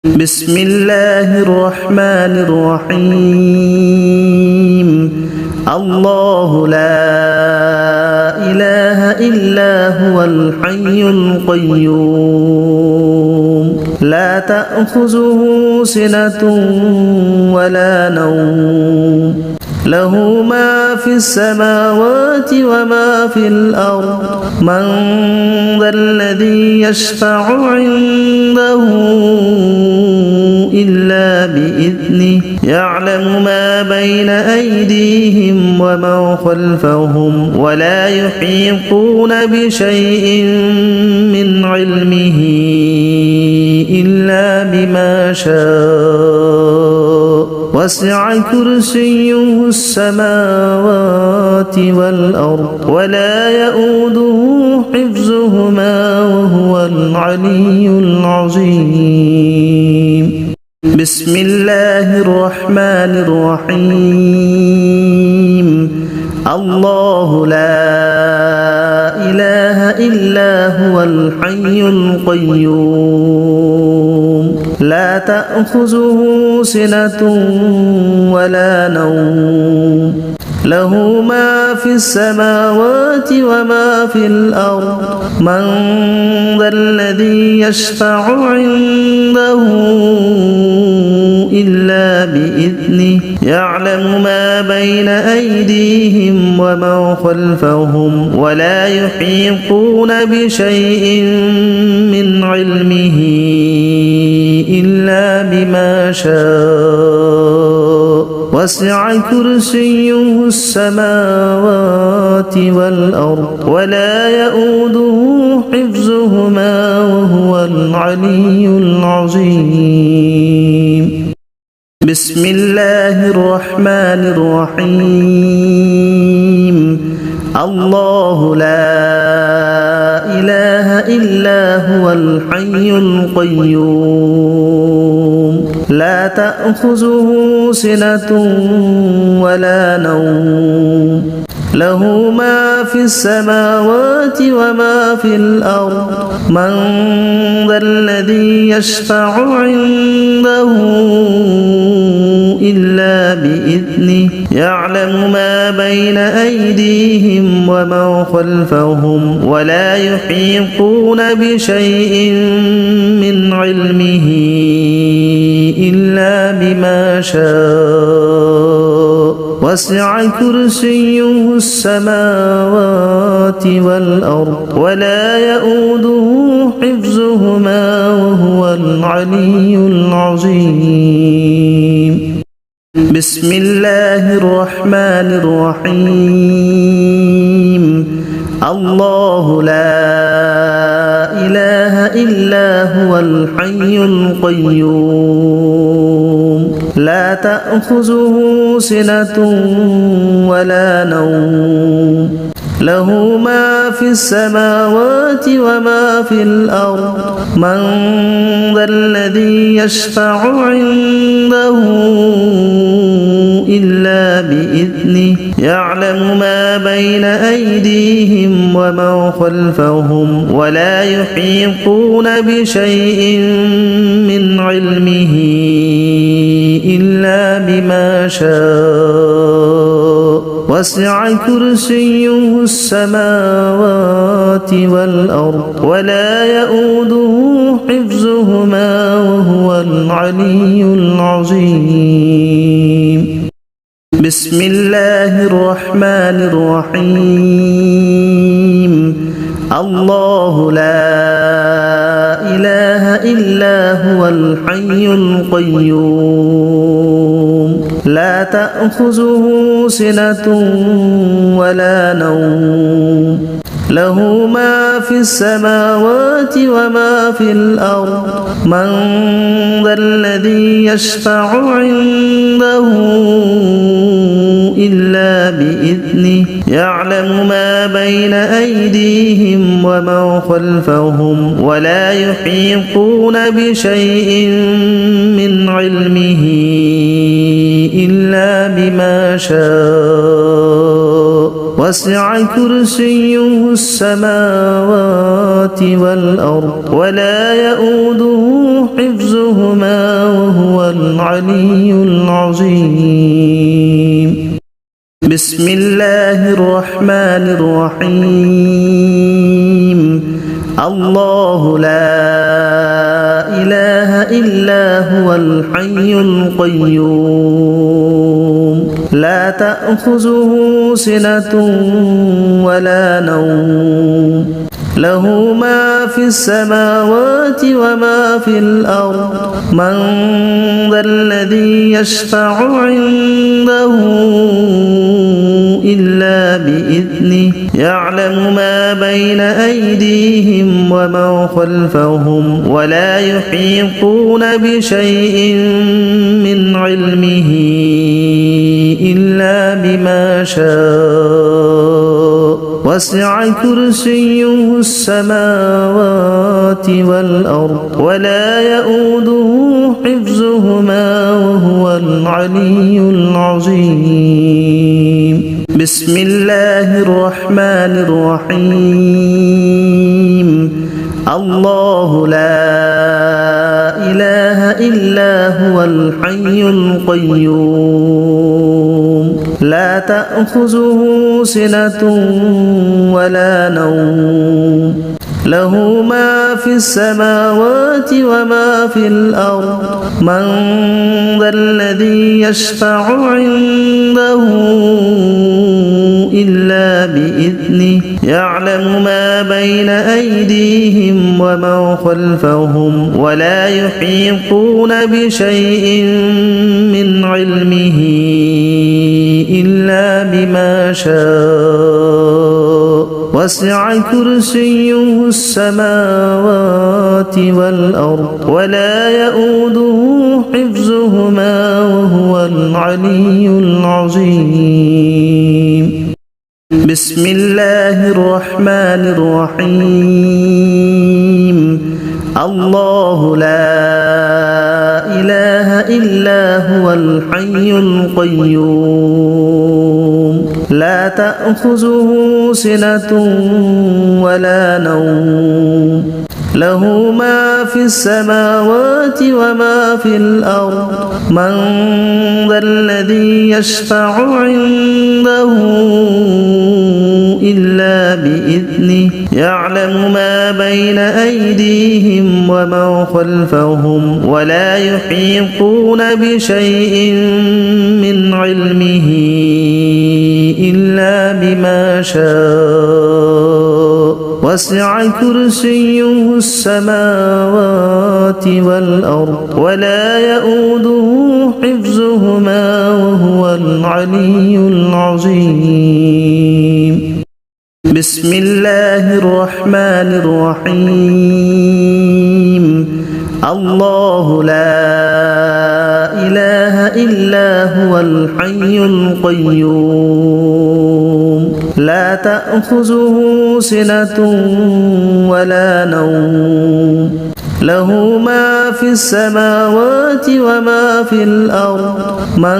بسم الله الرحمن الرحيم الله لا إله إلا هو الحي القيوم لا تأخذه سنة ولا نوم له ما في السماوات وما في الأرض من ذا الذي يشفع عنده إلا بإذنه يعلم ما بين أيديهم وما خلفهم ولا يحيطون بشيء من علمه إلا بما شاء وسع كرسيه السماوات والأرض ولا يؤوده حفظهما وهو العلي العظيم بسم الله الرحمن الرحيم الله لا إله إلا هو الحي القيوم لا تأخذه سنة ولا نوم له ما في السماوات وما في الأرض من ذا الذي يشفع عنده إلا بإذنه يعلم ما بين أيديهم وما خلفهم ولا يحيطون بشيء من علمه إلا بما شاء وسع كرسيه السماوات والأرض ولا يؤوده حفظهما وهو العلي العظيم بسم الله الرحمن الرحيم الله لا إله إلا هو الحي القيوم لا تأخذه سنة ولا نوم له ما في السماوات وما في الأرض من ذا الذي يشفع عنده إلا بإذنه يعلم ما بين أيديهم وما خلفهم ولا يحيطون بشيء من علمه إلا بما شاء وسع كرسيه السماوات والأرض ولا يؤوده حفظهما وهو العلي العظيم بسم الله الرحمن الرحيم الله لا إله إلا هو الحي القيوم لا تأخذه سنة ولا نوم له ما في السماوات وما في الأرض من ذا الذي يشفع عنده إلا بإذنه يعلم ما بين أيديهم وما خلفهم ولا يحيطون بشيء من علمه إلا بما شاء وسع كرسيه السماوات والأرض ولا يؤوده حفظهما وهو العلي العظيم بسم الله الرحمن الرحيم الله لا إله إلا هو الحي القيوم لا تأخذه سنة ولا نوم له ما في السماوات وما في الأرض من ذا الذي يشفع عنده إلا بإذنه يعلم ما بين أيديهم وما خلفهم ولا يحيطون بشيء من علمه إلا بما شاء وسع كرسيه السماوات والأرض ولا يؤوده حفظهما وهو العلي العظيم. بسم الله الرحمن الرحيم. الله لا إله إلا هو الحي القيوم لا تأخذه سنة ولا نوم له ما في السماوات وما في الأرض من ذا الذي يشفع عنده إلا بإذنه يعلم ما بين أيديهم وما خلفهم ولا يحيطون بشيء من علمه إلا بما شاء وسع كرسيه السماوات والأرض ولا يؤوده حفظهما وهو العلي العظيم. بسم الله الرحمن الرحيم. الله لا إله إلا هو الحي القيوم لا تأخذه سنة ولا نوم له ما في السماوات وما في الأرض من ذا الذي يشفع عنده إلا بإذنه يعلم ما بين أيديهم وما خلفهم ولا يحيطون بشيء من علمه إلا بما شاء وسع كرسيه السماوات والأرض ولا يؤوده حفظهما وهو العلي العظيم. بسم الله الرحمن الرحيم. الله لا إله إلا هو الحي القيوم لا تأخذه سنة ولا نوم له ما في السماوات وما في الأرض من ذا الذي يشفع عنده إلا بإذنه يعلم ما بين أيديهم وما خلفهم ولا يحيطون بشيء من علمه إلا بما شاء وسع كرسيه السماوات والأرض ولا يؤوده حفظهما وهو العلي العظيم. بسم الله الرحمن الرحيم. الله لا إله إلا هو الحي القيوم لا تأخذه سنة ولا نوم له ما في السماوات وما في الأرض من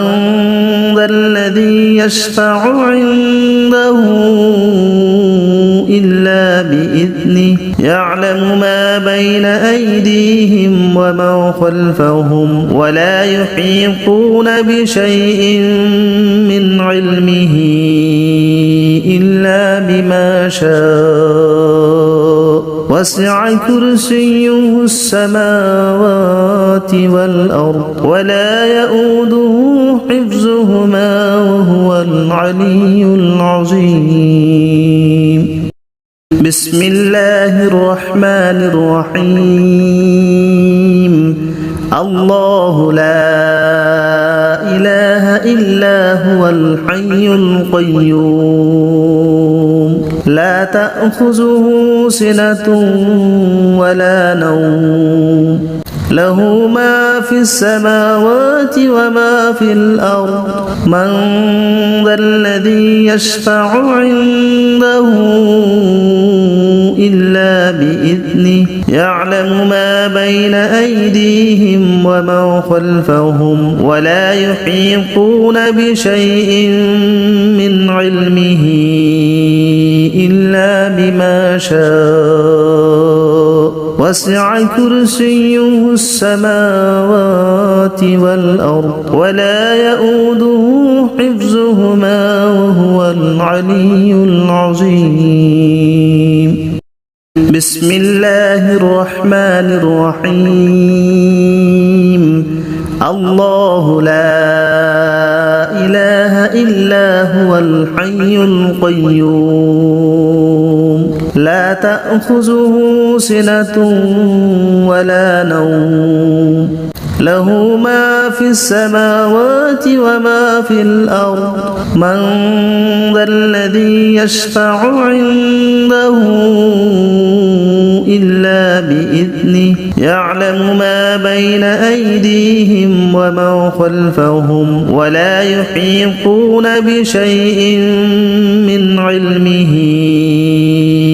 ذا الذي يشفع عنده إلا بإذنه يعلم ما بين أيديهم وما خلفهم ولا يحيطون بشيء من علمه إلا بما شاء وسع كرسيه السماوات والأرض ولا يؤوده حفظهما وهو العلي العظيم. بسم الله الرحمن الرحيم. الله لا إله إلا هو الحي القيوم لا تأخذه سنة ولا نوم له ما في السماوات وما في الأرض من ذا الذي يشفع عنده إلا بإذنه يعلم ما بين أيديهم وما خلفهم ولا يحيطون بشيء من علمه إلا بما شاء وسع كرسيه السماوات والأرض ولا يؤوده حفظهما وهو العلي العظيم. بسم الله الرحمن الرحيم. الله لا إله إلا هو الحي القيوم لا تأخذه سنة ولا نوم له ما في السماوات وما في الأرض من ذا الذي يشفع عنده إلا بإذنه يعلم ما بين أيديهم وما خلفهم ولا يحيطون بشيء من علمه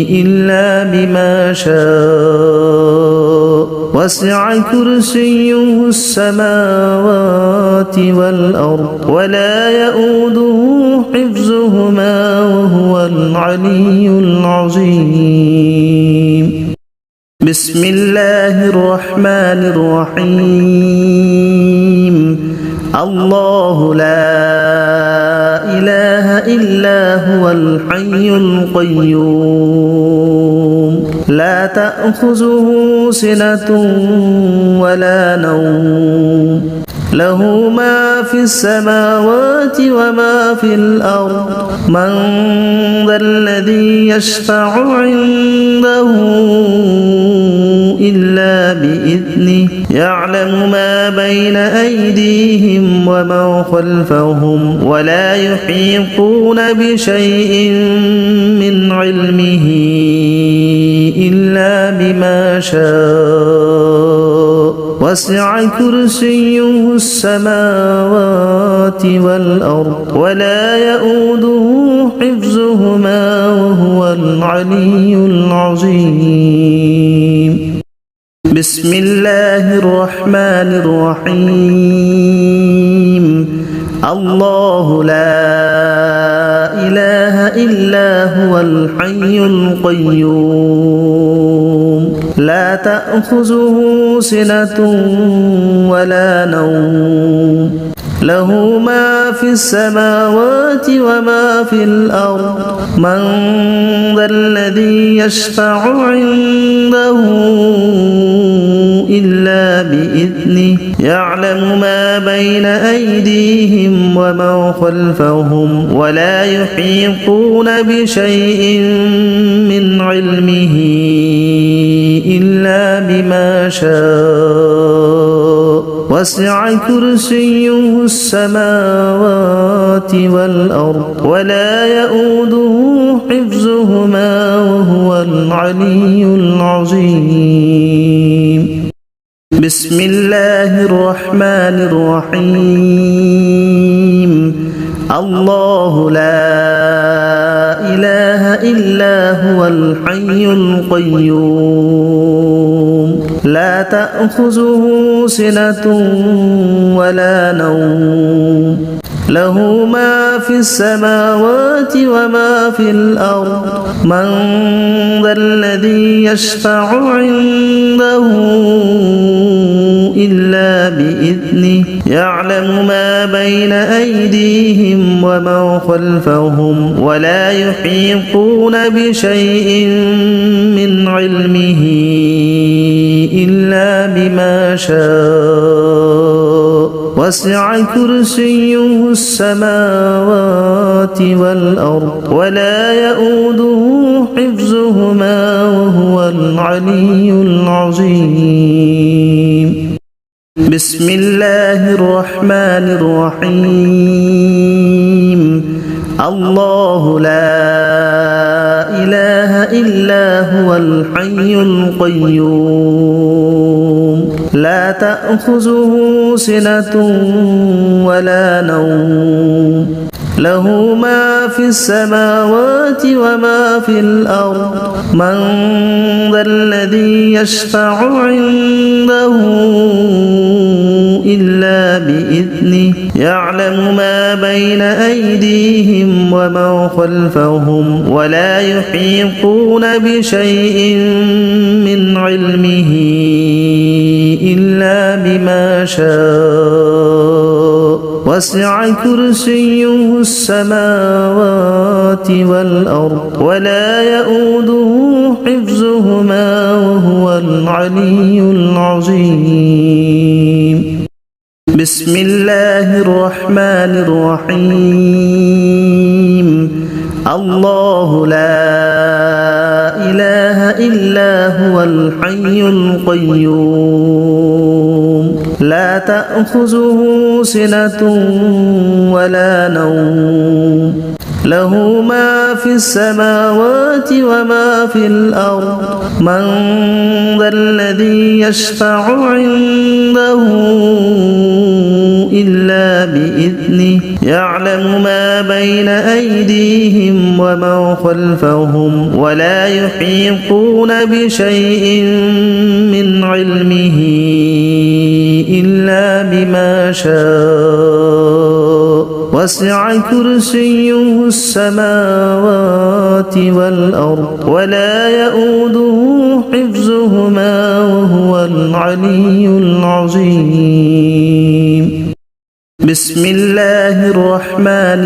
إلا بما شاء وسع كرسيه السماوات والأرض ولا يؤوده حفظهما وهو العلي العظيم. بسم الله الرحمن الرحيم. الله لا إله إلا هو الحي القيوم لا تأخذه سنة ولا نوم له ما في السماوات وما في الأرض من ذا الذي يشفع عنده إلا بإذنه يعلم ما بين أيديهم وما خلفهم ولا يحيطون بشيء من علمه إلا بما شاء وسع كرسيه السماوات والأرض ولا يؤوده حفظهما وهو العلي العظيم. بسم الله الرحمن الرحيم. الله لا إله إلا هو الحي القيوم لا تأخذه سنة ولا نوم له ما في السماوات وما في الأرض من ذا الذي يشفع عنده إلا بإذنه يعلم ما بين أيديهم وما خلفهم ولا يحيطون بشيء من علمه إلا بما شاء وسع كرسيه السماوات والأرض ولا يؤوده حفظهما وهو العلي العظيم. بسم الله الرحمن الرحيم. الله لا إله إلا هو الحي القيوم لا تأخذه سنة ولا نوم له ما في السماوات وما في الأرض من ذا الذي يشفع عنده إلا بإذنه يعلم ما بين أيديهم وما خلفهم ولا يحيطون بشيء من علمه إلا بما شاء وسع كرسيه السماوات والأرض ولا يؤوده حفظهما وهو العلي العظيم. بسم الله الرحمن الرحيم. الله لا إله إلا هو الحي القيوم لا تأخذه سنة ولا نوم له ما في السماوات وما في الأرض من ذا الذي يشفع عنده إلا بإذنه بإذنه يعلم ما بين أيديهم وما خلفهم ولا يحيطون بشيء من علمه إلا بما شاء وسع كرسيه السماوات والأرض ولا يؤوده حفظهما وهو العلي العظيم. بسم الله الرحمن الرحيم. الله لا إله إلا هو الحي القيوم لا تأخذه سنة ولا نوم له ما في السماوات وما في الأرض من ذا الذي يشفع عنده إلا بإذنه يعلم ما بين أيديهم وما خلفهم ولا يحيطون بشيء من علمه إلا بما شاء وسع كرسيه السماوات والأرض ولا يؤوده حفظهما وهو العلي العظيم. بسم الله الرحمن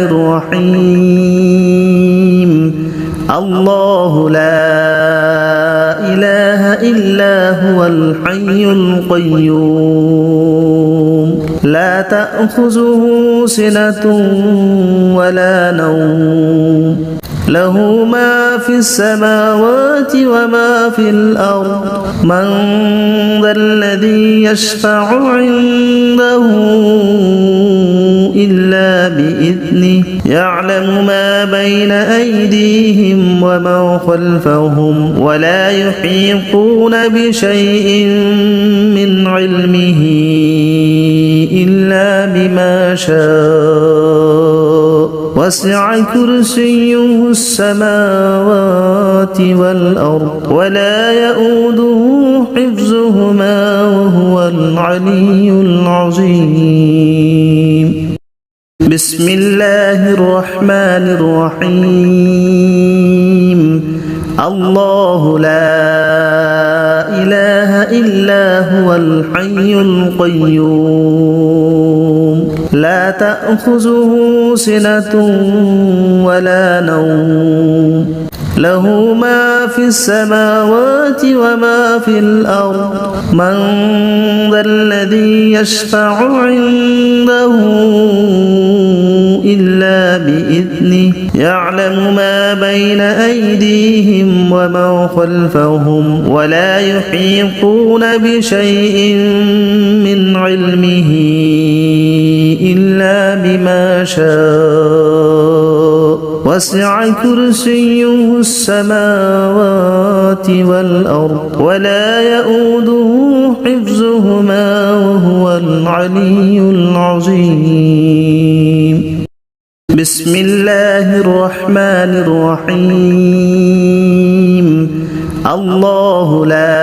الرحيم. الله لا إله إلا هو الحي القيوم لا تأخذه سنة ولا نوم له ما في السماوات وما في الأرض من ذا الذي يشفع عنده إلا بإذنه يعلم ما بين أيديهم وما خلفهم ولا يحيطون بشيء من علمه إلا بما شاء وسع كرسيه السماوات والأرض ولا يؤوده حفظهما وهو العلي العظيم. بسم الله الرحمن الرحيم. الله لا إله إلا هو الحي القيوم لا تأخذه سنة ولا نوم له ما في السماوات وما في الأرض من ذا الذي يشفع عنده إلا بإذنه يعلم ما بين أيديهم وما خلفهم ولا يحيطون بشيء من علمه إلا بما شاء وسع كرسيه السماوات والأرض ولا يؤوده حفظهما وهو العلي العظيم. بسم الله الرحمن الرحيم. الله لا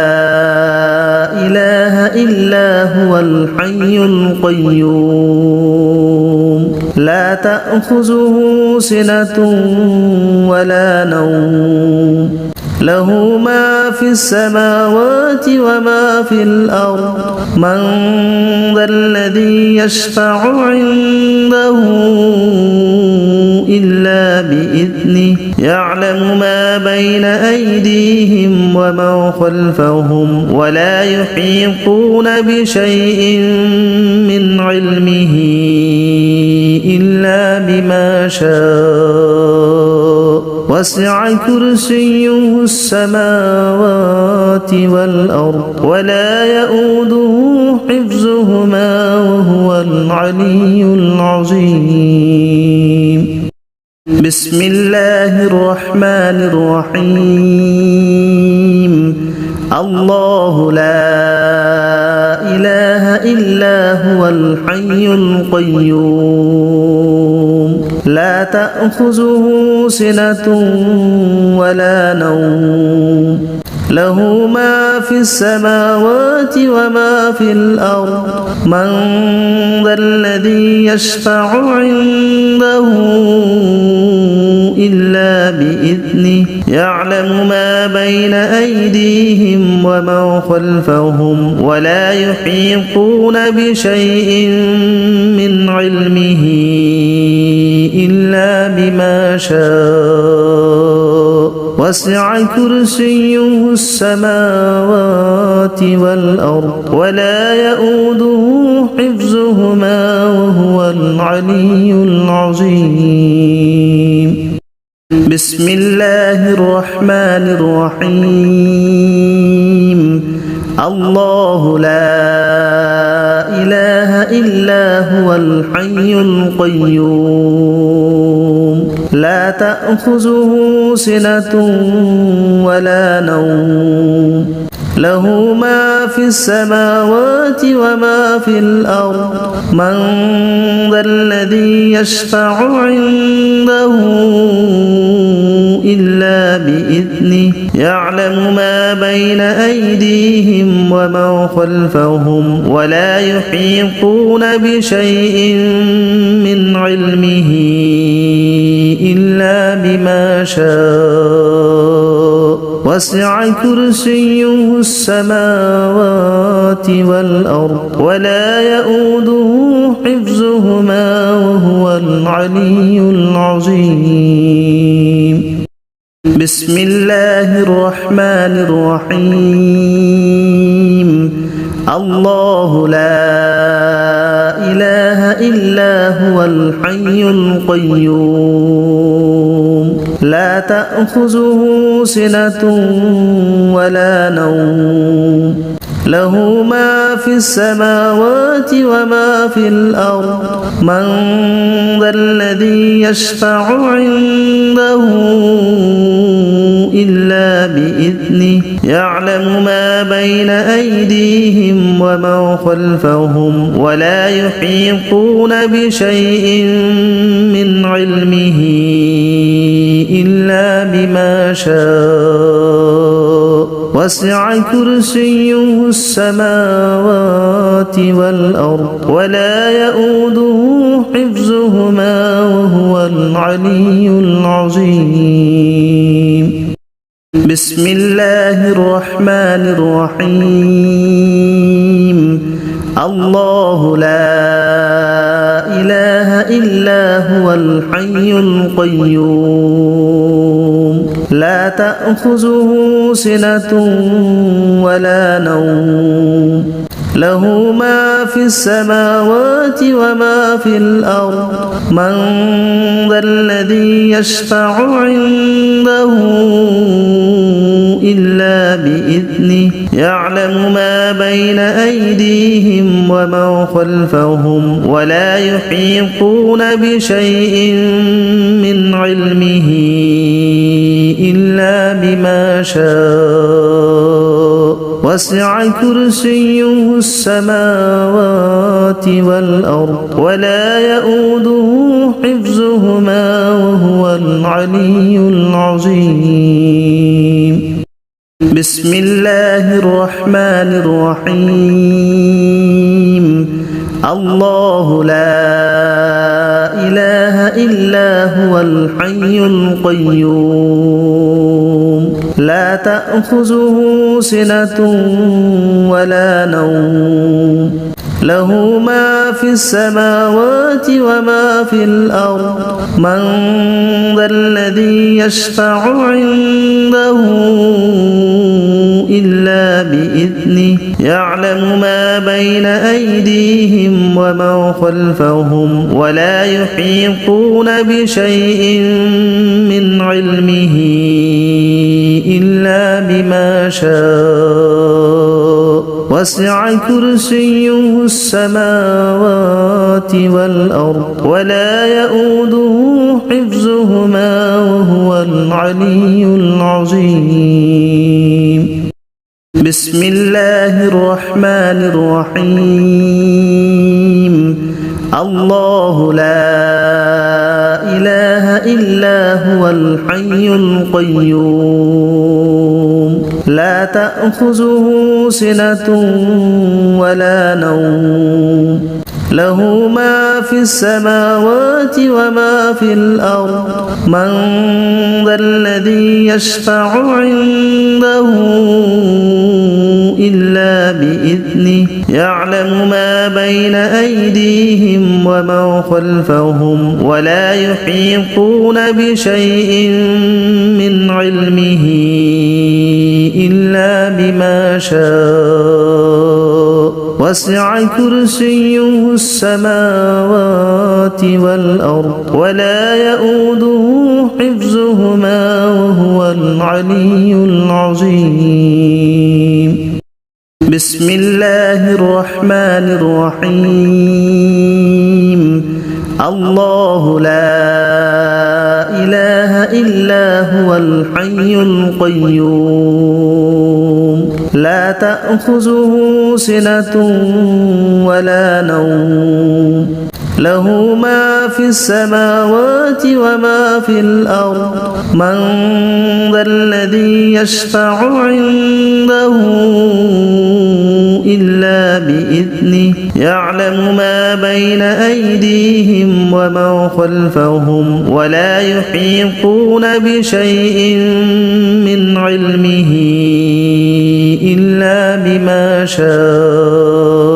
إله إلا هو الحي القيوم لا تأخذه سنة ولا نوم له ما في السماوات وما في الأرض من ذا الذي يشفع عنده إلا بإذنه يعلم ما بين أيديهم وما خلفهم ولا يحيطون بشيء من علمه إلا بما شاء وسع كرسيه السماوات والأرض ولا يؤوده حفظهما وهو العلي العظيم. بسم الله الرحمن الرحيم. الله لا إله إلا هو الحي القيوم لا تأخذه سنة ولا نوم له ما في السماوات وما في الأرض من ذا الذي يشفع عنده إلا بإذنه يعلم ما بين أيديهم وما خلفهم ولا يحيطون بشيء من علمه إلا بما شاء وسع كرسيه السماوات والأرض ولا يؤوده حفظهما وهو العلي العظيم بسم الله الرحمن الرحيم الله لا إله إلا هو الحي القيوم لا تأخذه سنة ولا نوم له ما في السماوات وما في الأرض من ذا الذي يشفع عنده إلا بإذنه يعلم ما بين أيديهم وما خلفهم ولا يحيطون بشيء من علمه إلا بما شاء وسع كرسيه السماوات والأرض ولا يؤوده حفظهما وهو العلي العظيم بسم الله الرحمن الرحيم الله لا إله إلا هو الحي القيوم لا تأخذه سنة ولا نوم له ما في السماوات وما في الأرض من ذا الذي يشفع عنده إلا بإذنه يعلم ما بين أيديهم وما خلفهم ولا يحيطون بشيء من علمه إلا بما شاء وسع كرسيه السماوات والأرض ولا يؤوده حفظهما وهو العلي العظيم بسم الله الرحمن الرحيم الله لا إله إلا هو الحي القيوم لا تأخذه سنة ولا نوم له ما في السماوات وما في الأرض من ذا الذي يشفع عنده إلا بإذنه يعلم ما بين أيديهم وما خلفهم ولا يحيطون بشيء من علمه إلا بما شاء وسع كرسيه السماوات والأرض ولا يؤوده حفظهما وهو العلي العظيم بسم الله الرحمن الرحيم الله لا إله إلا هو الحي القيوم لا تأخذه سنة ولا نوم له ما في السماوات وما في الأرض من ذا الذي يشفع عنده إلا بإذنه يعلم ما بين أيديهم وما خلفهم ولا يحيطون بشيء من علمه إلا بما شاء وسع كرسيه السماوات والأرض ولا يؤوده حفظهما وهو العلي العظيم بسم الله الرحمن الرحيم الله لا إله إلا هو الحي القيوم لا تأخذه سنة ولا نوم له ما في السماوات وما في الأرض من ذا الذي يشفع عنده إلا بإذنه يعلم ما بين أيديهم وما خلفهم ولا يحيطون بشيء من علمه إلا بما شاء وسع كرسيه السماوات والأرض ولا يؤوده حفظهما وهو العلي العظيم بسم الله الرحمن الرحيم الله لا إله إلا هو الحي القيوم لا تأخذه سنة ولا نوم له ما في السماوات وما في الأرض من ذا الذي يشفع عنده إلا بإذنه يعلم ما بين أيديهم وما خلفهم ولا يحيطون بشيء من علمه إلا بما شاء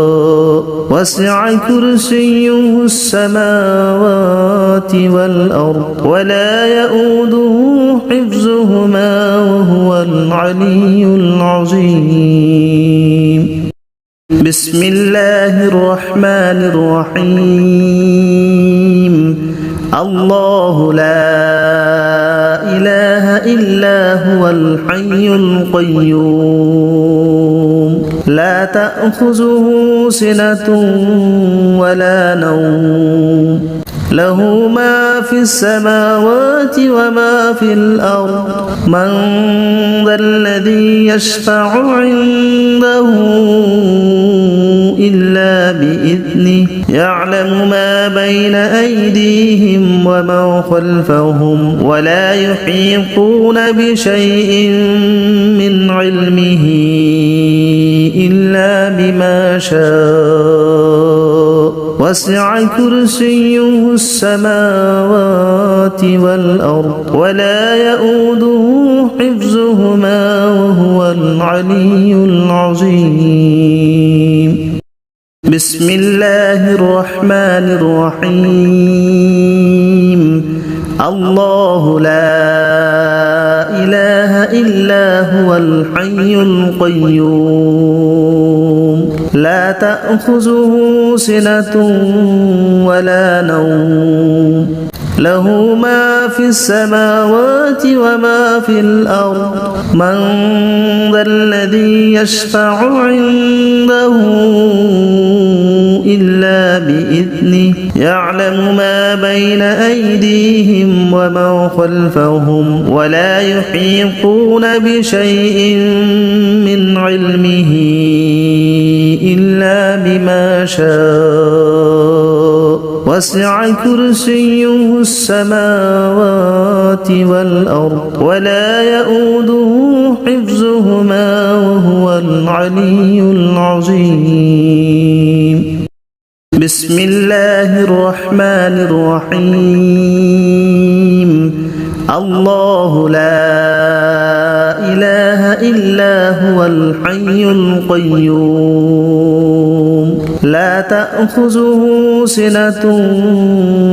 وسع كرسيه السماوات والأرض ولا يؤوده حفظهما وهو العلي العظيم بسم الله الرحمن الرحيم الله لا إله إلا هو الحي القيوم لا تأخذه سنة ولا نوم له ما في السماوات وما في الأرض من ذا الذي يشفع عنده إلا بإذنه يعلم ما بين أيديهم وما خلفهم ولا يحيطون بشيء من علمه إلا بما شاء وسع كرسيه السماوات والأرض ولا يؤوده حفظهما وهو العلي العظيم بسم الله الرحمن الرحيم الله لا إله إلا هو الحي القيوم لا تأخذه سنة ولا نوم له ما في السماوات وما في الأرض من ذا الذي يشفع عنده إلا بإذنه يعلم ما بين أيديهم وما خلفهم ولا يحيطون بشيء من علمه إلا بما شاء وسع كرسيه السماوات والأرض ولا يؤوده حفظهما وهو العلي العظيم بسم الله الرحمن الرحيم الله لا إله إلا هو الحي القيوم لا تأخذه سنة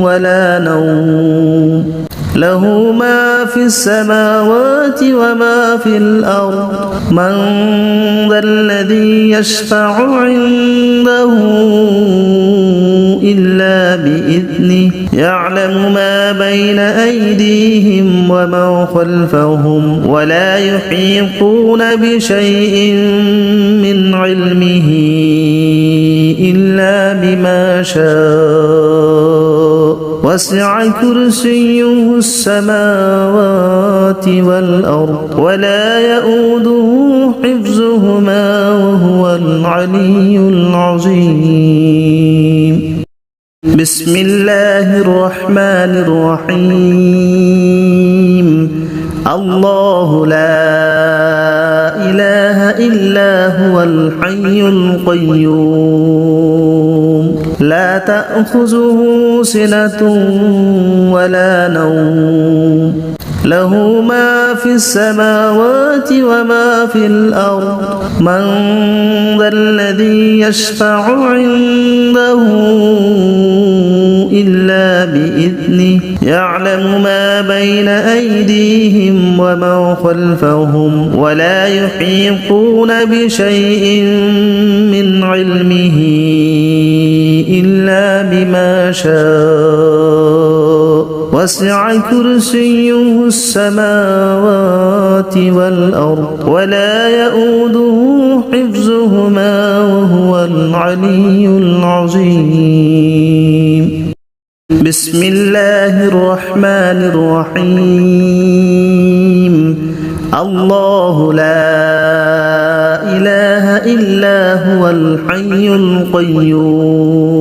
ولا نوم له ما في السماوات وما في الأرض من ذا الذي يشفع عنده إلا بإذنه يعلم ما بين أيديهم وما خلفهم ولا يحيطون بشيء من علمه إلا بما شاء وسع كرسيه السماوات والأرض ولا يؤوده حفظهما وهو العلي العظيم بسم الله الرحمن الرحيم الله لا إله إلا هو الحي القيوم لا تأخذه سنة ولا نوم له ما في السماوات وما في الأرض من ذا الذي يشفع عنده إلا بإذنه يعلم ما بين أيديهم وما خلفهم ولا يحيطون بشيء من علمه إلا بما شاء وسع كرسيه السماوات والأرض ولا يؤوده حفظهما وهو العلي العظيم بسم الله الرحمن الرحيم الله لا إله إلا هو الحي القيوم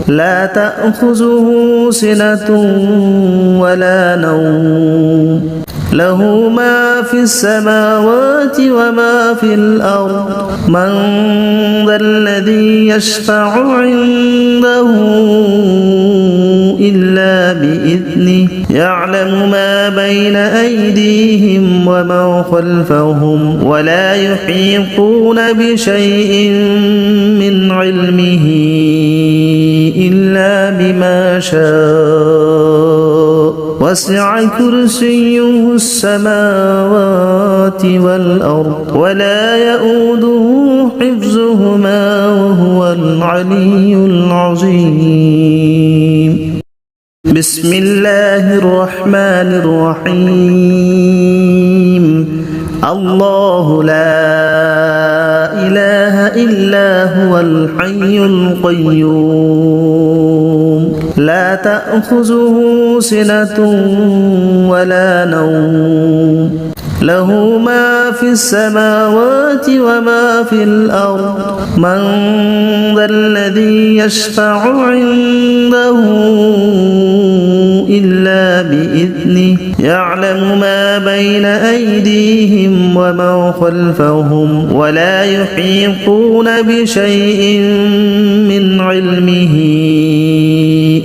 لا تأخذه سنة ولا نوم له ما في السماوات وما في الأرض من ذا الذي يشفع عنده إلا بإذنه يعلم ما بين أيديهم وما خلفهم ولا يحيطون بشيء من علمه إلا بما شاء وسع كرسيه السماوات والأرض ولا يؤوده حفظهما وهو العلي العظيم بسم الله الرحمن الرحيم الله لا إله إلا هو الحي القيوم لا تأخذه سنة ولا نوم له ما في السماوات وما في الأرض من ذا الذي يشفع عنده إلا بإذنه يعلم ما بين أيديهم وما خلفهم ولا يحيطون بشيء من علمه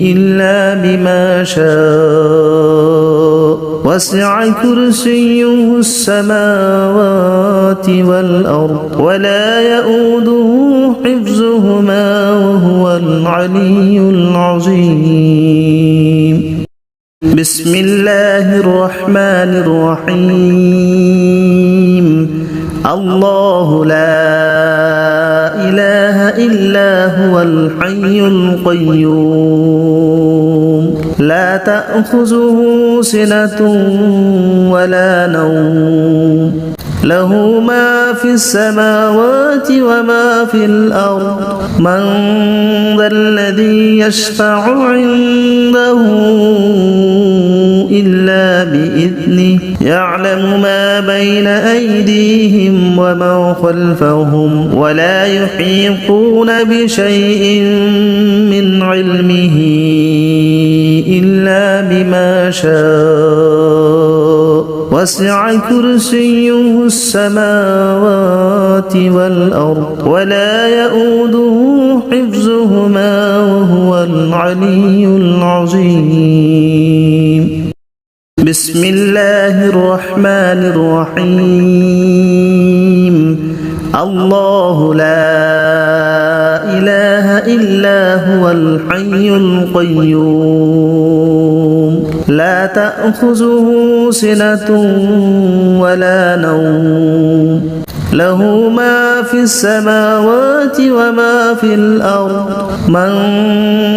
إلا بما شاء وسع كرسيه السماوات والأرض ولا يؤوده حفظهما وهو العلي العظيم بسم الله الرحمن الرحيم الله لا إله إلا هو الحي القيوم لا تأخذه سنة ولا نوم له ما في السماوات وما في الأرض من ذا الذي يشفع عنده إلا بإذنه يعلم ما بين أيديهم وما خلفهم ولا يحيطون بشيء من علمه إلا بما شاء وسع كرسيه السماوات والأرض ولا يؤوده حفظهما وهو العلي العظيم بسم الله الرحمن الرحيم الله لا إله إلا هو الحي القيوم لا تأخذه سنة ولا نوم له ما في السماوات وما في الأرض من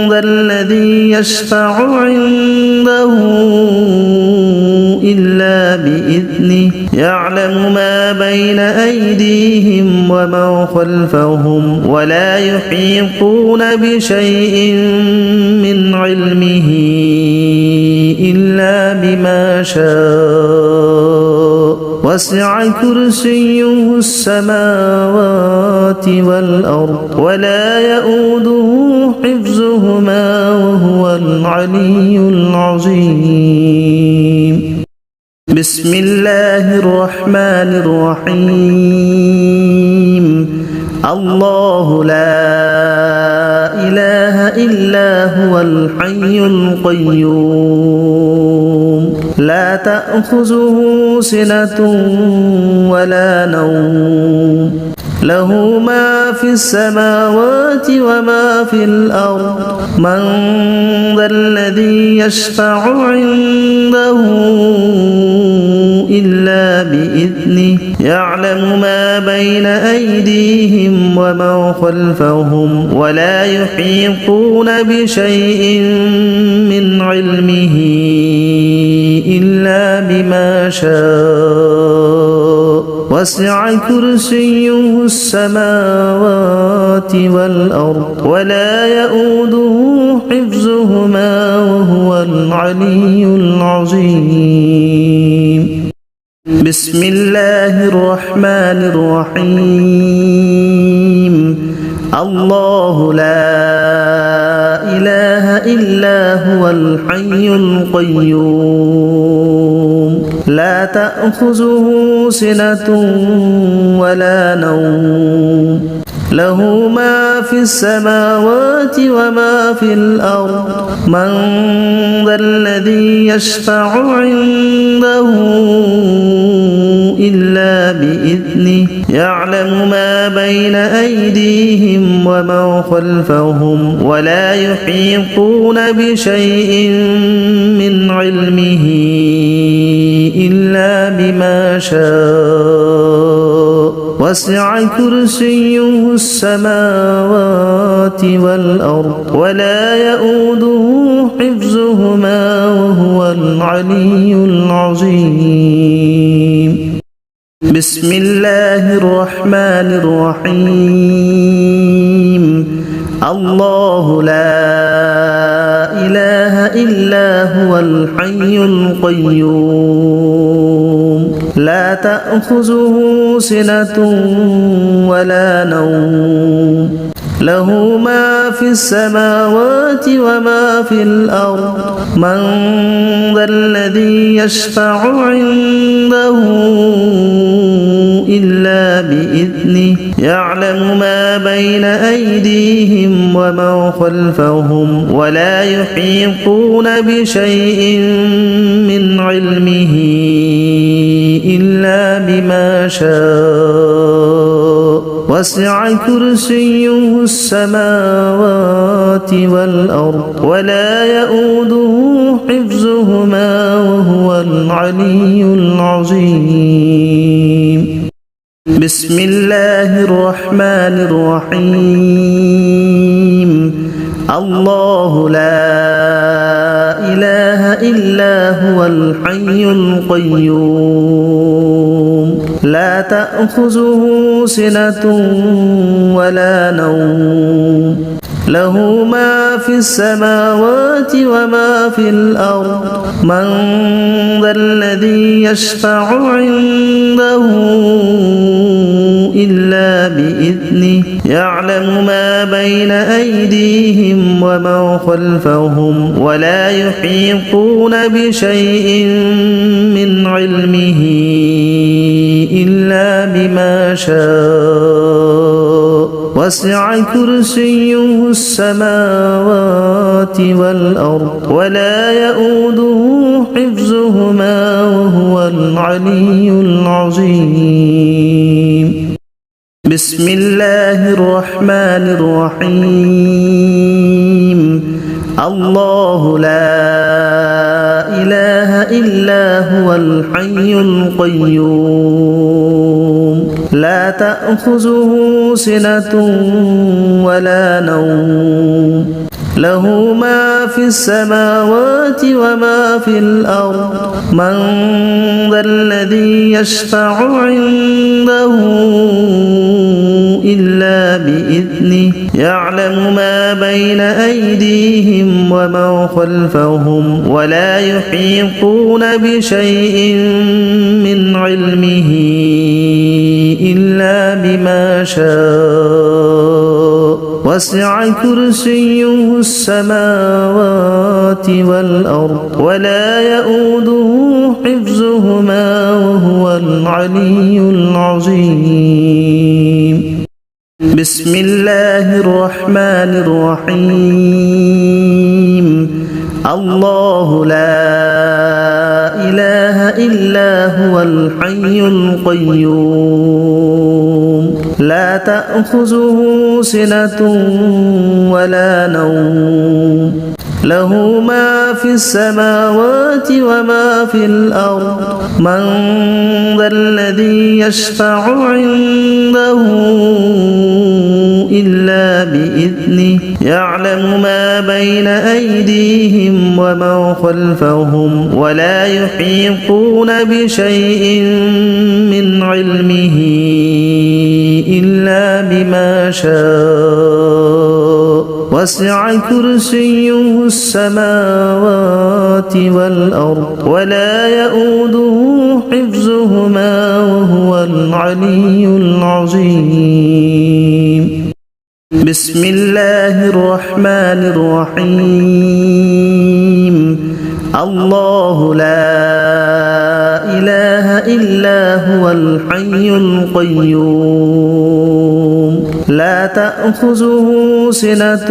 ذا الذي يشفع عنده إلا بإذنه يعلم ما بين أيديهم وما خلفهم ولا يحيطون بشيء من علمه إلا بما شاء وسع كرسيه السماوات والأرض ولا يؤوده حفظهما وهو العلي العظيم بسم الله الرحمن الرحيم الله لا إله إلا هو الحي القيوم لا تأخذه سنة ولا نوم له ما في السماوات وما في الأرض من ذا الذي يشفع عنده إلا بإذنه يعلم ما بين أيديهم وما خلفهم ولا يحيطون بشيء من علمه إلا بما شاء وسع كرسيه السماوات والأرض ولا يؤوده حفظهما وهو العلي العظيم بسم الله الرحمن الرحيم الله لا إله إلا هو الحي القيوم لا تأخذه سنة ولا نوم له ما في السماوات وما في الأرض من ذا الذي يشفع عنده إلا بإذنه يعلم ما بين أيديهم وما خلفهم ولا يحيطون بشيء من علمه إلا بما شاء وسع كرسيه السماوات والأرض ولا يؤوده حفظهما وهو العلي العظيم بسم الله الرحمن الرحيم الله لا إله إلا هو الحي القيوم لا تأخذه سنة ولا نوم له ما في السماوات وما في الأرض من ذا الذي يشفع عنده إلا بإذنه يعلم ما بين أيديهم وما خلفهم ولا يحيطون بشيء من علمه إلا بما شاء وسع كرسيه السماوات والأرض ولا يؤوده حفظهما وهو العلي العظيم بسم الله الرحمن الرحيم الله لا إله إلا هو الحي القيوم لا تأخذه سنة ولا نوم له ما في السماوات وما في الأرض من ذا الذي يشفع عنده إلا بإذنه يعلم ما بين أيديهم وما خلفهم ولا يحيطون بشيء من علمه إلا بما شاء وسع كرسيه السماوات والأرض ولا يؤوده حفظهما وهو العلي العظيم بسم الله الرحمن الرحيم الله لا إله إلا هو الحي القيوم لا تأخذه سنة ولا نوم له ما في السماوات وما في الأرض من ذا الذي يشفع عنده إلا بإذنه يعلم ما بين أيديهم وما خلفهم ولا يحيطون بشيء من علمه إلا بما شاء وسع كرسيه السماوات والأرض ولا يؤوده حفظهما وهو العلي العظيم بسم الله الرحمن الرحيم الله لا إله إلا هو الحي القيوم لا تأخذه سنة ولا نوم له ما في السماوات وما في الأرض من ذا الذي يشفع عنده إلا بإذنه يعلم ما بين أيديهم وما خلفهم ولا يحيطون بشيء من علمه إلا بما شاء وسع كرسيه السماوات والأرض ولا يؤوده حفظهما وهو العلي العظيم بسم الله الرحمن الرحيم الله لا إله إلا هو الحي القيوم لا تأخذه سنة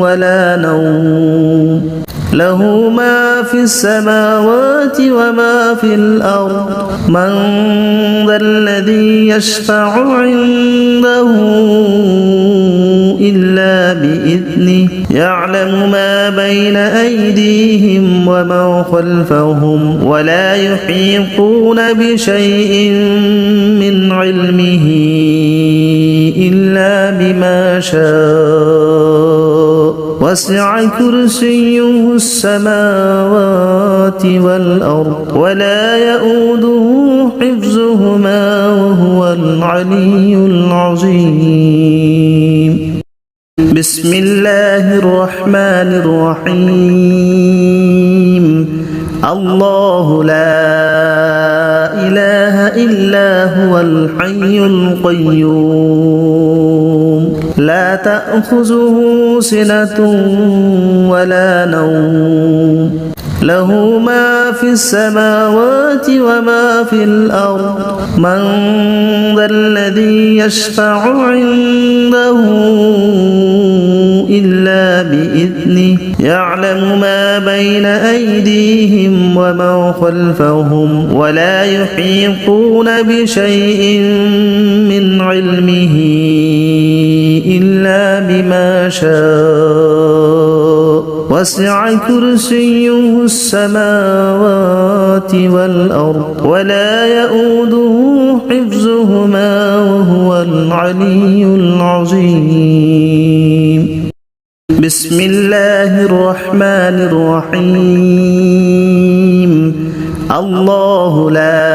ولا نوم له ما في السماوات وما في الأرض من ذا الذي يشفع عنده إلا بإذنه يعلم ما بين أيديهم وما خلفهم ولا يحيطون بشيء من علمه إلا بما شاء وسع كرسيه السماوات والأرض ولا يؤوده حفظهما وهو العلي العظيم بسم الله الرحمن الرحيم الله لا إله إلا هو الحي القيوم لا تأخذه سنة ولا نوم له ما في السماوات وما في الأرض من ذا الذي يشفع عنده إلا بإذنه يعلم ما بين أيديهم وما خلفهم ولا يحيطون بشيء من علمه إلا بما شاء وسع كرسيه السماوات والأرض ولا يؤوده حفظهما وهو العلي العظيم بسم الله الرحمن الرحيم الله لا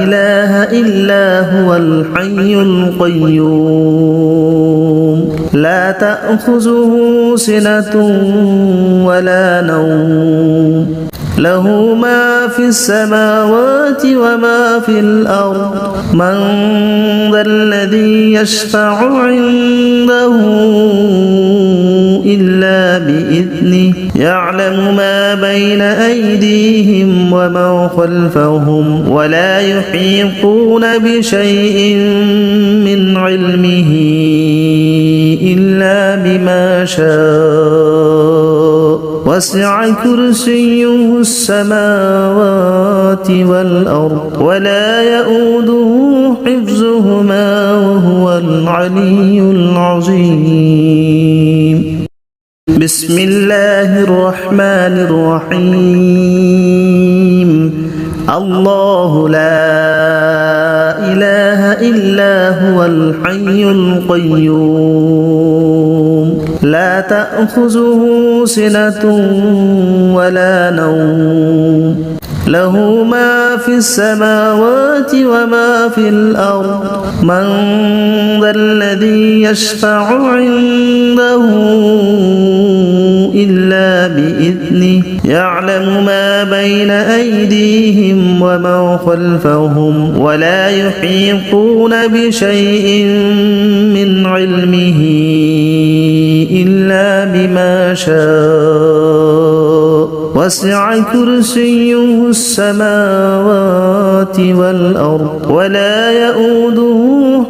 إله إلا هو الحي القيوم لا تأخذه سنة ولا نوم له ما في السماوات وما في الأرض من ذا الذي يشفع عنده إلا بإذنه يعلم ما بين أيديهم وما خلفهم ولا يحيطون بشيء من علمه إلا بما شاء وسع كرسيه السماوات والأرض ولا يؤوده حفظهما وهو العلي العظيم بسم الله الرحمن الرحيم الله لا إله إلا هو الحي القيوم لا تأخذه سنة ولا نوم له ما في السماوات وما في الأرض من ذا الذي يشفع عنده إلا بإذنه يعلم ما بين أيديهم ومن خلفهم ولا يحيطون بشيء من علمه إلا بما شاء وسع كرسيه السماوات والأرض ولا يؤوده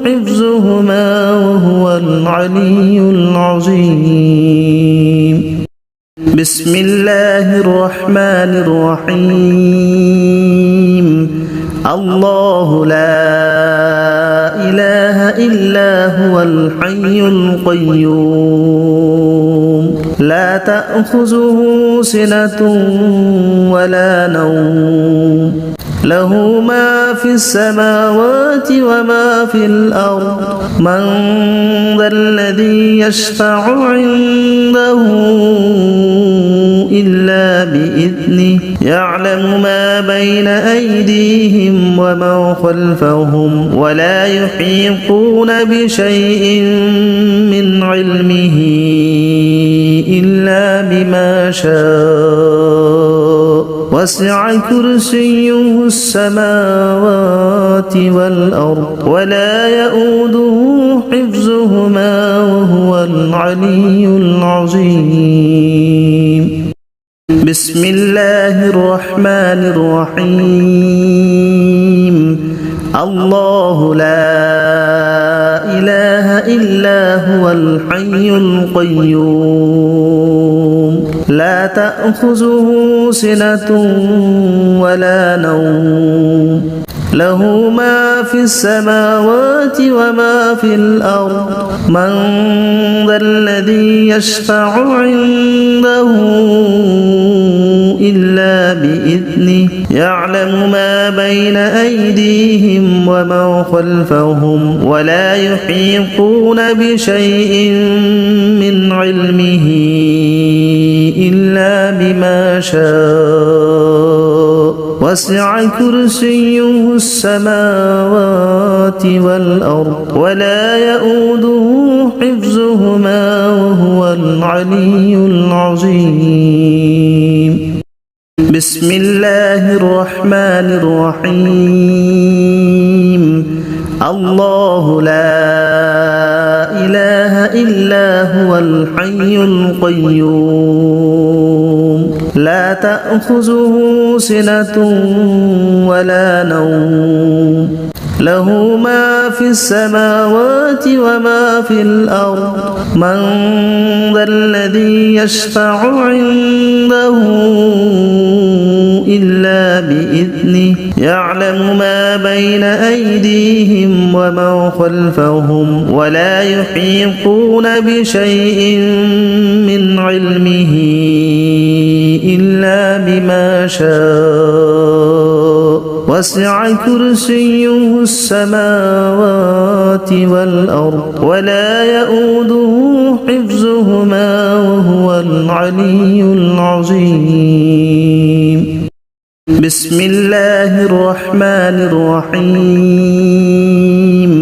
حفظهما وهو العلي العظيم. بسم الله الرحمن الرحيم. الله لا إله إلا هو الحي القيوم لا تأخذه سنة ولا نوم له ما في السماوات وما في الأرض من ذا الذي يشفع عنده إلا بإذنه يعلم ما بين أيديهم ومن خلفهم ولا يحيطون بشيء من علمه إلا بما شاء وسع كرسيه السماوات والأرض ولا يؤوده حفظهما وهو العلي العظيم. بسم الله الرحمن الرحيم. الله لا إله إلا هو الحي القيوم لا تأخذه سنة ولا نوم له ما في السماوات وما في الأرض من ذا الذي يشفع عنده إلا بإذنه يعلم ما بين أيديهم ومن خلفهم ولا يحيطون بشيء من علمه إلا بما شاء وسع كرسيه السماوات والأرض ولا يؤوده حفظهما وهو العلي العظيم. بسم الله الرحمن الرحيم. الله لا إله إلا هو الحي القيوم لا تأخذه سنة ولا نوم له ما في السماوات وما في الأرض من ذا الذي يشفع عنده إلا بإذنه يعلم ما بين أيديهم ومن خلفهم ولا يحيطون بشيء من علمه إلا بما شاء وسع كرسيه السماوات والأرض ولا يؤوده حفظهما وهو العلي العظيم. بسم الله الرحمن الرحيم.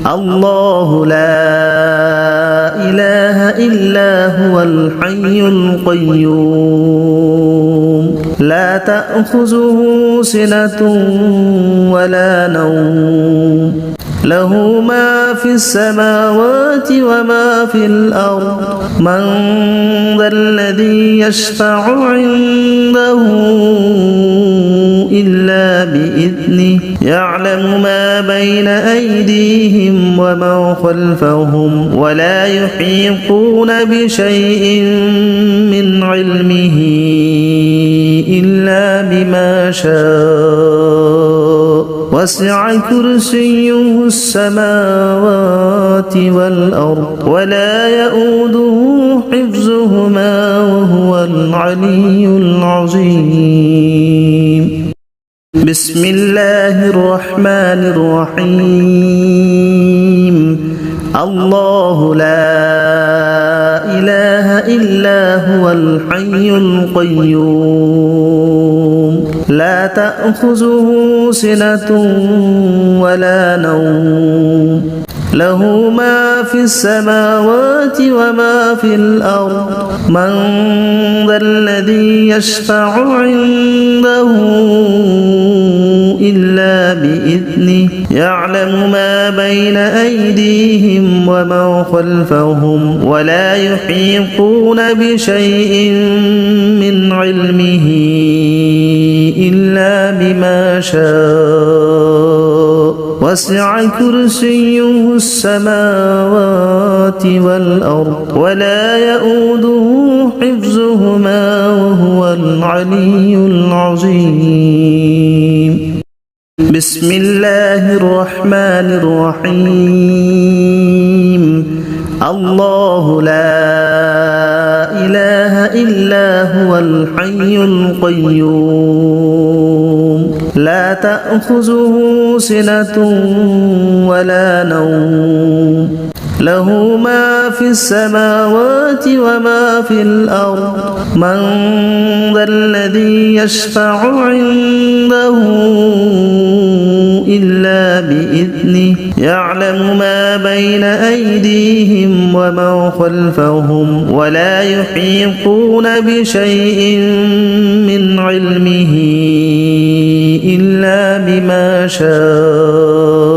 الله لا إله إلا هو الحي القيوم لا تأخذه سنة ولا نوم له ما في السماوات وما في الأرض من ذا الذي يشفع عنده إلا بإذنه يعلم ما بين أيديهم ومن خلفهم ولا يحيطون بشيء من علمه إلا بما شاء وسع كرسيه السماوات والأرض ولا يؤوده حفظهما وهو العلي العظيم. بسم الله الرحمن الرحيم. الله لا إله إلا هو الحي القيوم لا تأخذه سنة ولا نوم له ما في السماوات وما في الأرض من ذا الذي يشفع عنده إلا بإذنه يعلم ما بين أيديهم وما خلفهم ولا يحيطون بشيء من علمه إلا بما شاء وسع كرسيه السماوات والأرض ولا يؤوده حفظهما وهو العلي العظيم بسم الله الرحمن الرحيم الله لا إله إلا هو الحي القيوم لا تأخذه سنة ولا نوم له ما في السماوات وما في الأرض من ذا الذي يشفع عنده إلا بإذنه يعلم ما بين أيديهم وما خلفهم ولا يحيطون بشيء من علمه إلا بما شاء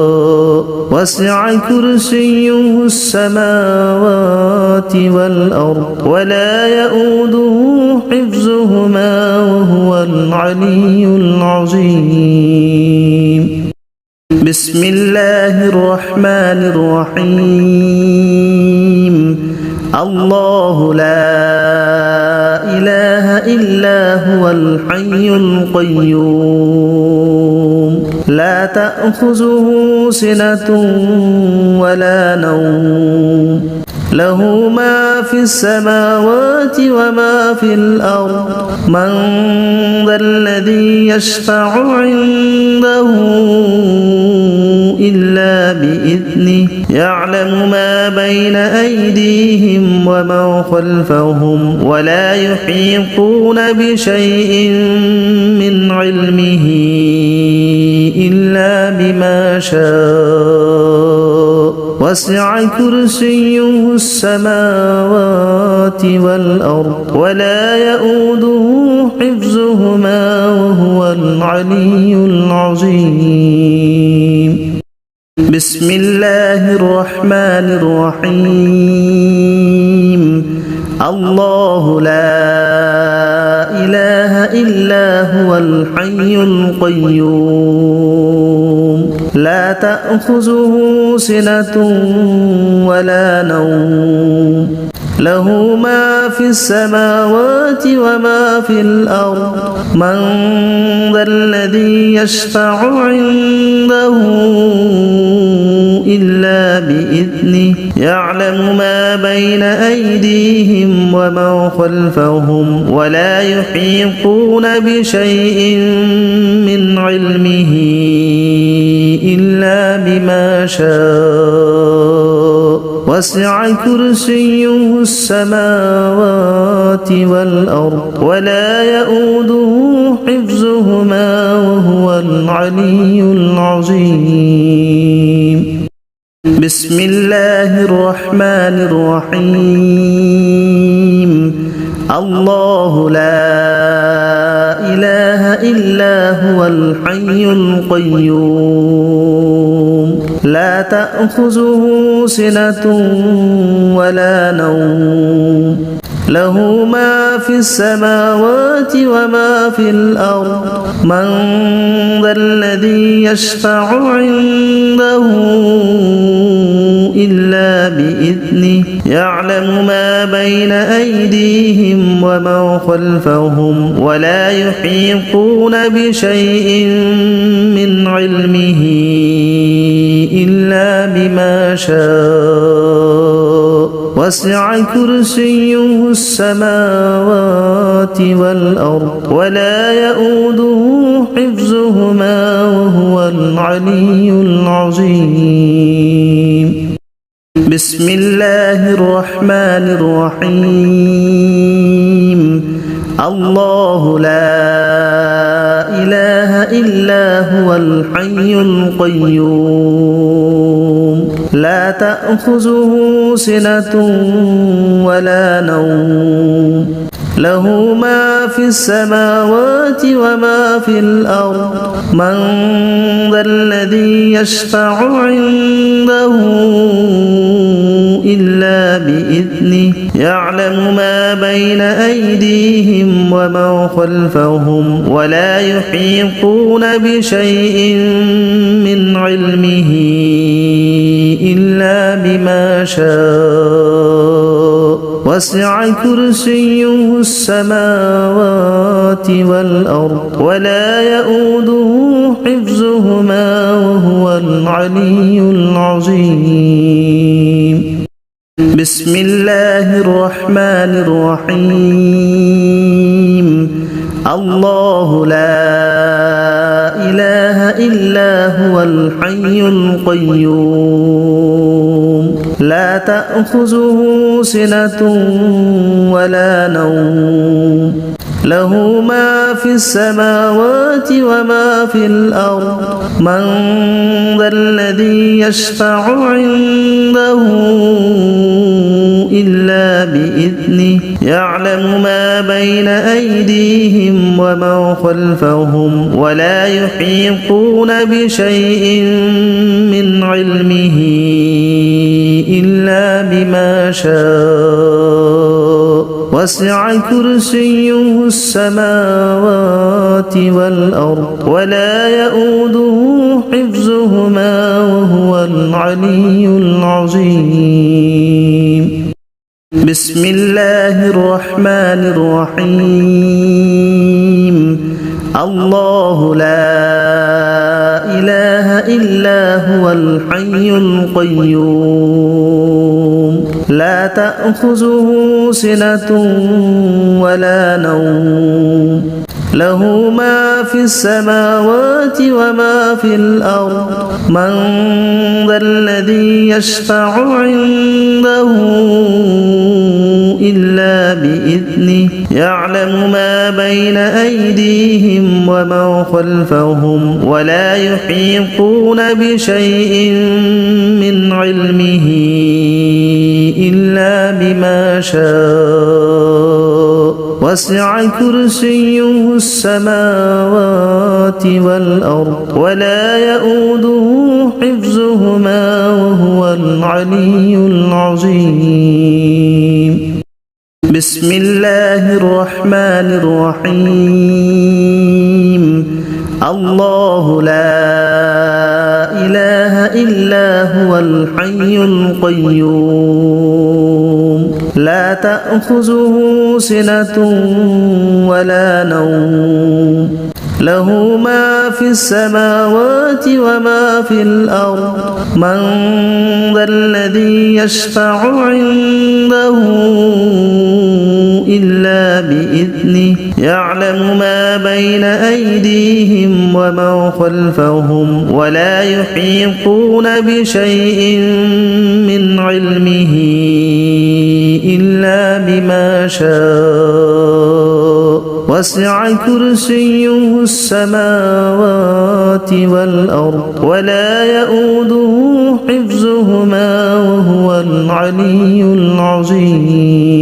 وسع كرسيه السماوات والأرض ولا يؤوده حفظهما وهو العلي العظيم بسم الله الرحمن الرحيم الله لا إله إلا هو الحي القيوم لا تأخذه سنة ولا نوم له ما في السماوات وما في الأرض من ذا الذي يشفع عنده إلا بإذنه يعلم ما بين أيديهم وما خلفهم ولا يحيطون بشيء من علمه إلا بما شاء وسع كرسيه السماوات والأرض ولا يؤوده حفظهما وهو العلي العظيم بسم الله الرحمن الرحيم الله لا إله إلا هو الحي القيوم لا تأخذه سنة ولا نوم له ما في السماوات وما في الأرض من ذا الذي يشفع عنده إلا بإذنه يعلم ما بين أيديهم وما خلفهم ولا يحيطون بشيء من علمه إلا بما شاء وسع كرسيه السماوات والأرض ولا يؤوده حفظهما وهو العلي العظيم بسم الله الرحمن الرحيم الله لا إله إلا هو الحي القيوم لا تأخذه سنة ولا نوم له ما في السماوات وما في الأرض من ذا الذي يشفع عنده إلا بإذنه يعلم ما بين أيديهم وما خلفهم ولا يحيطون بشيء من علمه إلا بما شاء وسع كرسيه السماوات والأرض ولا يؤوده حفظهما وهو العلي العظيم بسم الله الرحمن الرحيم الله لا إله إلا هو الحي القيوم لا تأخذه سنة ولا نوم له ما في السماوات وما في الأرض من ذا الذي يشفع عنده إلا بإذنه يعلم ما بين أيديهم وما خلفهم ولا يحيطون بشيء من علمه إلا بما شاء وسع كرسيه السماوات والأرض ولا يؤوده حفظهما وهو العلي العظيم بسم الله الرحمن الرحيم الله لا إله إلا هو الحي القيوم لا تأخذه سنة ولا نوم له ما في السماوات وما في الأرض من ذا الذي يشفع عنده إلا بإذنه يعلم ما بين أيديهم وما خلفهم ولا يحيطون بشيء من علمه إلا بما شاء وسع كرسيه السماوات والأرض ولا يؤوده حفظهما وهو العلي العظيم بسم الله الرحمن الرحيم الله لا إله إلا هو الحي القيوم لا تأخذه سنة ولا نوم له ما في السماوات وما في الأرض من ذا الذي يشفع عنده إلا بإذنه يعلم ما بين أيديهم وما خلفهم ولا يحيطون بشيء من علمه إلا بما شاء وسع كرسيه السماوات والأرض ولا يؤوده حفظهما وهو العلي العظيم بسم الله الرحمن الرحيم الله لا إله إلا هو الحي القيوم لا تأخذه سنة ولا نوم له ما في السماوات وما في الأرض من ذا الذي يشفع عنده إلا بإذنه يعلم ما بين أيديهم وما خلفهم ولا يحيطون بشيء من علمه إلا بما شاء وسع كرسيه السماوات والأرض ولا يؤوده حفظهما وهو العلي العظيم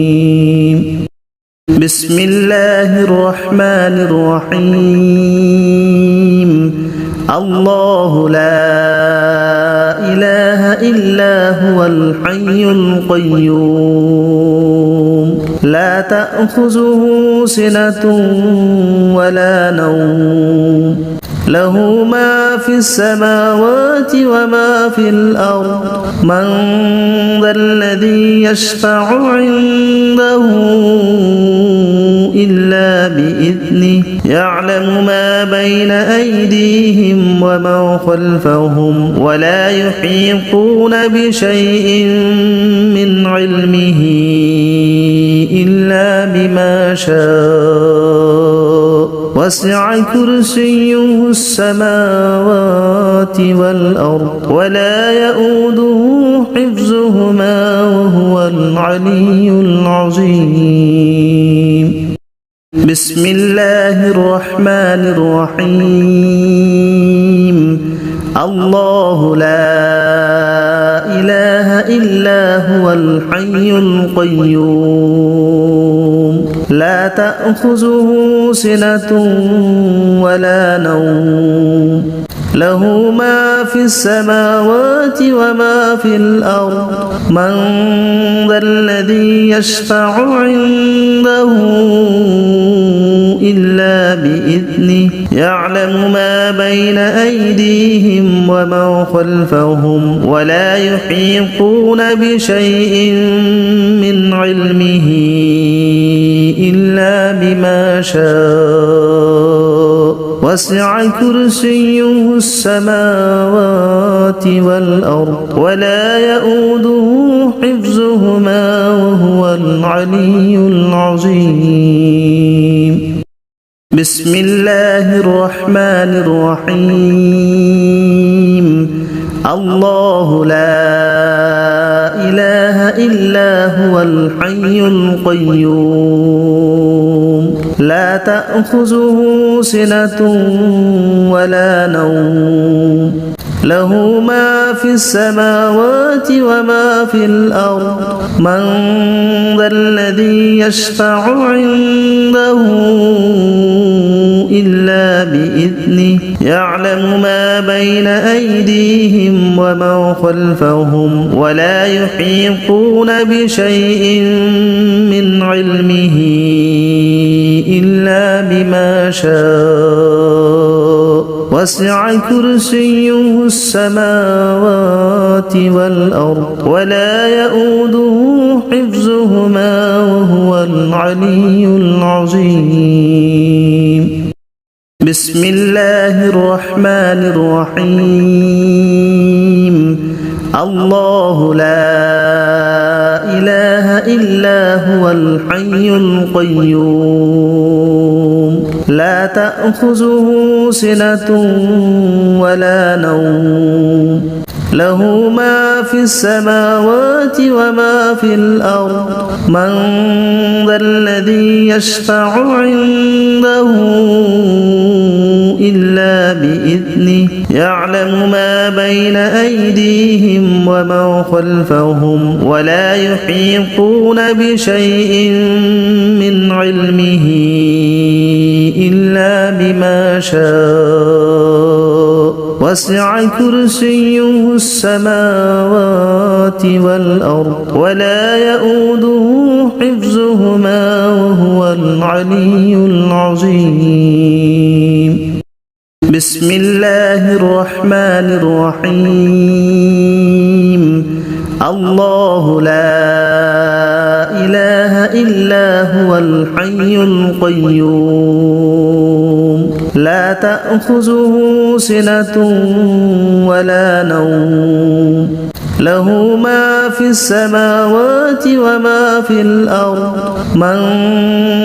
بسم الله الرحمن الرحيم الله لا إله إلا هو الحي القيوم لا تأخذه سنة ولا نوم له ما في السماوات وما في الأرض من ذا الذي يشفع عنده إلا بإذنه يعلم ما بين أيديهم وما خلفهم ولا يحيطون بشيء من علمه إلا بما شاء وسع كرسيه السماوات والأرض ولا يؤوده حفظهما وهو العلي العظيم بسم الله الرحمن الرحيم الله لا إلا هو الحي القيوم لا تأخذه سنة ولا نوم له ما في السماوات وما في الأرض من ذا الذي يشفع عنده إلا بإذنه يعلم ما بين أيديهم وما خلفهم ولا يحيطون بشيء من علمه إلا بما شاء وسع كرسيه السماوات والأرض ولا يؤوده حفظهما وهو العلي العظيم بسم الله الرحمن الرحيم الله لا إله إلا هو الحي القيوم لا تأخذه سنة ولا نوم له ما في السماوات وما في الأرض من ذا الذي يشفع عنده إلا بإذنه يعلم ما بين أيديهم وما خلفهم ولا يحيطون بشيء من علمه إلا بما شاء وسع كرسيه السماوات والأرض ولا يؤوده حفظهما وهو العلي العظيم بسم الله الرحمن الرحيم الله لا إله إلا هو الحي القيوم لا تأخذه سنة ولا نوم له ما في السماوات وما في الأرض من ذا الذي يشفع عنده إلا بإذنه يعلم ما بين أيديهم وما خلفهم ولا يحيطون بشيء من علمه إلا بما شاء وسع كرسيه السماوات والأرض ولا يؤوده حفظهما وهو العلي العظيم بسم الله الرحمن الرحيم الله لا إله إلا هو الحي القيوم لا تأخذه سنة ولا نوم له ما في السماوات وما في الأرض من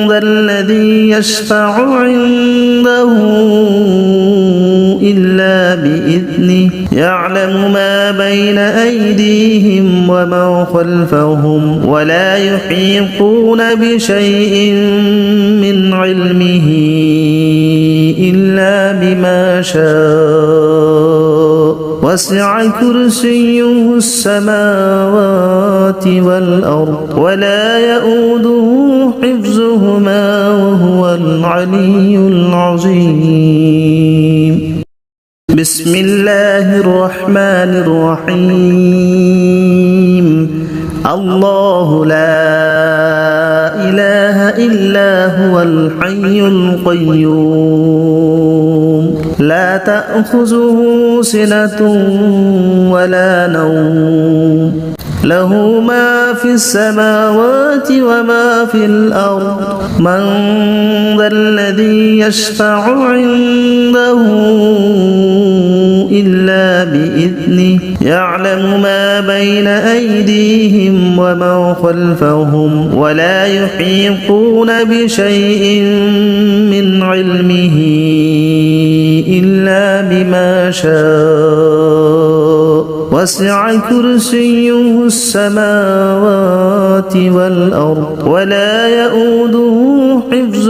ذا الذي يشفع عنده إلا بإذنه يعلم ما بين أيديهم وما خلفهم ولا يحيطون بشيء من علمه إلا بما شاء وسع كرسيه السماوات والأرض ولا يؤوده حفظهما وهو العلي العظيم بسم الله الرحمن الرحيم الله لا إله إلا هو الحي القيوم لا تأخذه سنة ولا نوم له ما في السماوات وما في الأرض من ذا الذي يشفع عنده إلا بإذنه يعلم ما بين أيديهم وما خلفهم ولا يحيطون بشيء من علمه إلا بما شاء وسع كرسيه حفظهما وهو العلي العظيم بسم الله الرحمن الرحيم الله لا إله إلا هو الحي القيوم لا تأخذه سنة ولا نوم له ما في السماوات وما في الأرض من ذا الذي يشفع عنده إلا بإذنه يعلم ما بين أيديهم وما خلفهم ولا يحيطون بشيء من علمه إلا بما شاء وسع كرسيه السماوات والأرض ولا يؤوده